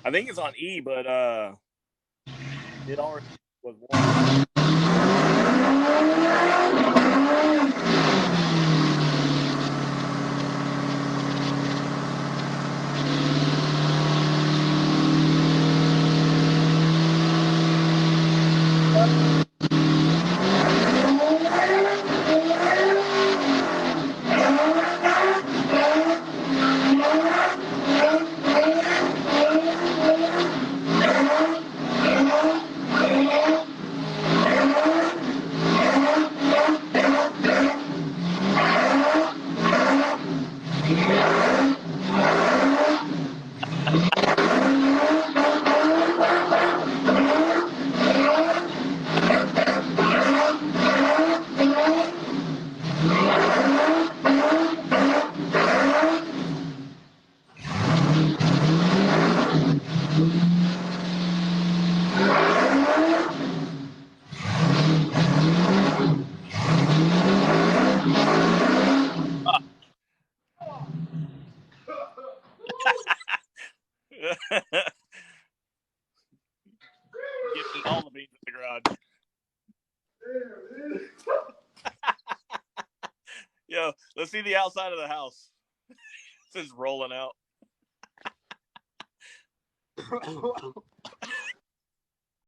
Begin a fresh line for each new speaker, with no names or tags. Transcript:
I think it's on E, but it already was one. Getting all the beans in the garage. Yo, let's see the outside of the house. This is rolling out.